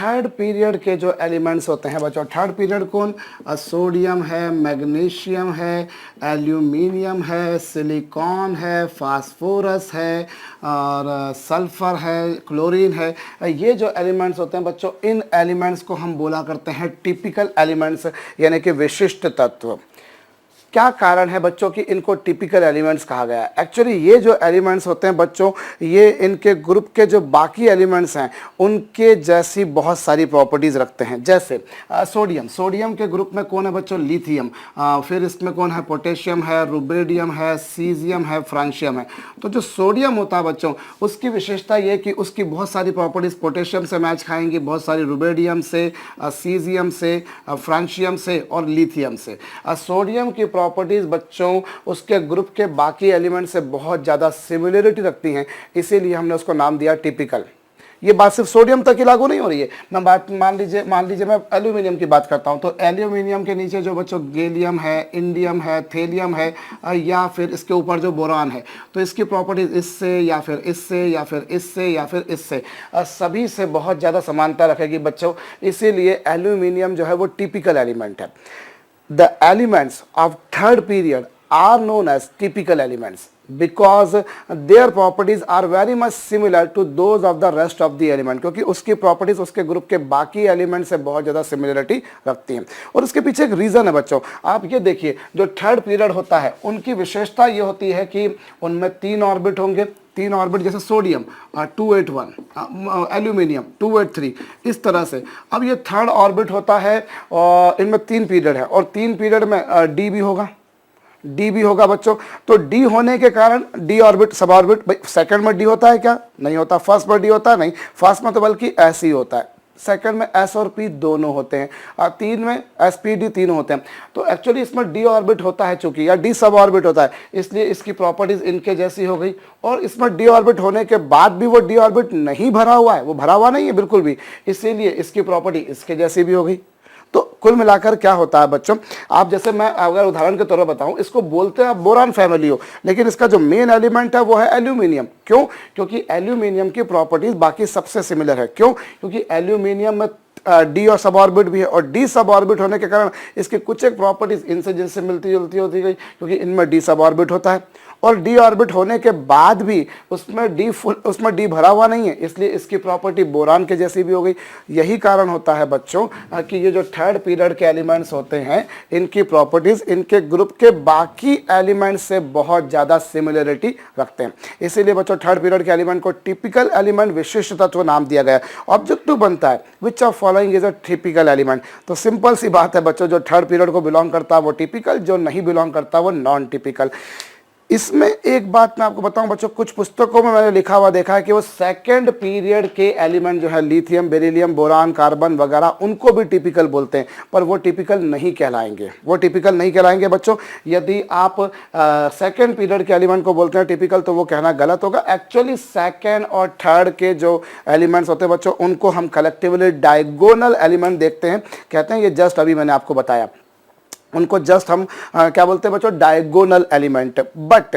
Third period के जो elements होते हैं बच्चों, थर्ड पीरियड कौन, सोडियम है, मैग्नीशियम है, एल्यूमिनियम है, सिलिकॉन है, फास्फोरस है और सल्फर है, क्लोरीन है। ये जो एलिमेंट्स होते हैं बच्चों, इन एलिमेंट्स को हम बोला करते हैं टिपिकल एलिमेंट्स, यानी कि विशिष्ट तत्व। क्या कारण है बच्चों कि इनको टिपिकल एलिमेंट्स कहा गया है? एक्चुअली ये जो एलिमेंट्स होते हैं बच्चों, ये इनके ग्रुप के जो बाकी एलिमेंट्स हैं उनके जैसी बहुत सारी प्रॉपर्टीज़ रखते हैं। जैसे सोडियम, सोडियम के ग्रुप में कौन है बच्चों, लिथियम। फिर इसमें कौन है, पोटेशियम है, रुबिडियम है, सीजियम है, फ्रांशियम है। तो जो सोडियम होता है बच्चों, उसकी विशेषता ये कि उसकी बहुत सारी प्रॉपर्टीज़ पोटेशियम से मैच खाएंगी, बहुत सारी रुबिडियम से, सीजियम से, फ्रांशियम से और लिथियम से। सोडियम की प्रॉपर्टीज बच्चों उसके ग्रुप के बाकी एलिमेंट से बहुत ज़्यादा सिमिलरिटी रखती हैं, इसीलिए हमने उसको नाम दिया टिपिकल। ये बात सिर्फ सोडियम तक ही लागू नहीं हो रही है। मैं बात मान लीजिए मैं एल्यूमिनियम की बात करता हूँ, तो एल्यूमिनियम के नीचे जो बच्चों गैलियम है, इंडियम है, थेलियम है, या फिर इसके ऊपर जो बोरान है, तो इसकी प्रॉपर्टीज इससे या फिर इससे या फिर इससे या फिर इससे सभी से बहुत ज़्यादा समानता रखेगी बच्चों, इसीलिए एल्यूमिनियम जो है वो टिपिकल एलिमेंट है। The elements of third period are known as typical elements because their properties are very much similar to those of the rest of the element, क्योंकि उसकी प्रॉपर्टीज उसके ग्रुप के बाकी एलिमेंट से बहुत ज़्यादा सिमिलरिटी रखती हैं। और उसके पीछे एक रीज़न है बच्चों, आप ये देखिए, जो थर्ड पीरियड होता है उनकी विशेषता ये होती है कि उनमें 3 ऑर्बिट होंगे, 3 ऑर्बिट, जैसे सोडियम 281, एल्यूमिनियम 283, इस तरह से। अब ये थर्ड ऑर्बिट होता है और इनमें 3 पीरियड है और 3 पीरियड में डी भी होगा बच्चों। तो डी होने के कारण डी ऑर्बिट सब ऑर्बिट, सेकंड में डी होता है क्या, नहीं होता। फर्स्ट में डी होता है, नहीं। फर्स्ट में तो बल्कि एस ही होता है। सेकंड में एस और पी दोनों होते हैं और 3 में एस पी डी तीनों होते हैं। तो एक्चुअली इसमें डी ऑर्बिट होता है चूंकि, या डी सब ऑर्बिट होता है, इसलिए इसकी प्रॉपर्टीज इनके जैसी हो गई। और इसमें डी ऑर्बिट होने के बाद भी वो डी ऑर्बिट नहीं भरा हुआ है, वो भरा हुआ नहीं है बिल्कुल भी, इसीलिए इसकी प्रॉपर्टी इसके जैसी भी हो गई। तो कुल मिलाकर क्या होता है बच्चों, आप जैसे मैं अगर उदाहरण के तौर पर बताऊं, इसको बोलते हैं बोरान फैमिली हो, लेकिन इसका जो मेन एलिमेंट है वो है एल्यूमिनियम। क्यों? क्योंकि एल्यूमिनियम की प्रॉपर्टीज बाकी सबसे सिमिलर है। क्यों? क्योंकि एल्यूमिनियम में डी और सब ऑर्बिट भी है, और डी सब ऑर्बिट होने के कारण इसकी कुछ एक प्रॉपर्टीज इनसे जिनसे मिलती जुलती होती गई, क्योंकि इनमें डी सब ऑर्बिट होता है और डी ऑर्बिट होने के बाद भी उसमें डी भरा हुआ नहीं है, इसलिए इसकी प्रॉपर्टी बोरान के जैसी भी हो गई। यही कारण होता है बच्चों कि ये जो थर्ड पीरियड के एलिमेंट्स होते हैं इनकी प्रॉपर्टीज इनके ग्रुप के बाकी एलिमेंट्स से बहुत ज़्यादा सिमिलरिटी रखते हैं, इसीलिए बच्चों थर्ड पीरियड के एलिमेंट को टिपिकल एलिमेंट, विशिष्ट तत्व नाम दिया गया। ऑब्जेक्टिव बनता है which of following is a typical element. तो सिंपल सी बात है बच्चों, जो थर्ड पीरियड को बिलोंग करता है वो टिपिकल, जो नहीं बिलोंग करता वो नॉन टिपिकल। इसमें एक बात मैं आपको बताऊं बच्चों, कुछ पुस्तकों में मैंने लिखा हुआ देखा है कि वो सेकंड पीरियड के एलिमेंट जो है लिथियम, बेरिलियम, बोरान, कार्बन वगैरह, उनको भी टिपिकल बोलते हैं, पर वो टिपिकल नहीं कहलाएंगे, बच्चों। यदि आप सेकंड पीरियड के एलिमेंट को बोलते हैं टिपिकल, तो वो कहना गलत होगा। एक्चुअली सेकंड और थर्ड के जो एलिमेंट्स होते हैं बच्चों, उनको हम कलेक्टिवली डायगोनल एलिमेंट देखते हैं, कहते हैं। ये जस्ट अभी मैंने आपको बताया, उनको जस्ट हम क्या बोलते हैं बच्चों, डायगोनल एलिमेंट। बट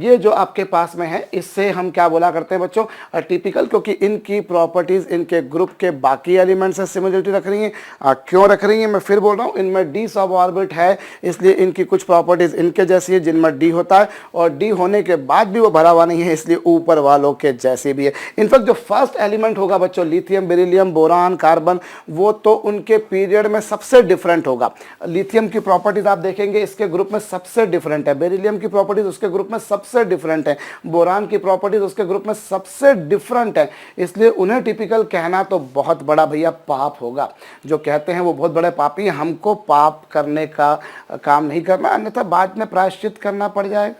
ये जो आपके पास में है इससे हम क्या बोला करते हैं बच्चों, टिपिकल, क्योंकि इनकी प्रॉपर्टीज इनके ग्रुप के बाकी एलिमेंट से सिमिलरिटी रख रही हैं। क्यों रख रही हैं, मैं फिर बोल रहा हूँ, इनमें डी सब ऑर्बिट है, इसलिए इनकी कुछ प्रॉपर्टीज इनके जैसी है, जिनमें डी होता है, और डी होने के बाद भी वो भरा हुआ नहीं है, इसलिए ऊपर वालों के जैसे भी है। इनफैक्ट जो फर्स्ट एलिमेंट होगा बच्चों, लिथियम, बेरिलियम, बोरान, कार्बन, वो तो उनके पीरियड में सबसे डिफरेंट होगा। लिथियम की प्रॉपर्टीज आप देखेंगे इसके ग्रुप में सबसे डिफरेंट है, बेरिलियम की प्रॉपर्टीज उसके ग्रुप में सबसे डिफरेंट है, बोरान की प्रॉपर्टीज उसके ग्रुप में सबसे डिफरेंट है, इसलिए उन्हें टिपिकल कहना तो बहुत बड़ा भैया पाप होगा। जो कहते हैं वो बहुत बड़े पापी हैं। हमको पाप करने का काम नहीं करना, अन्यथा बाद में प्रायश्चित करना पड़ जाएगा।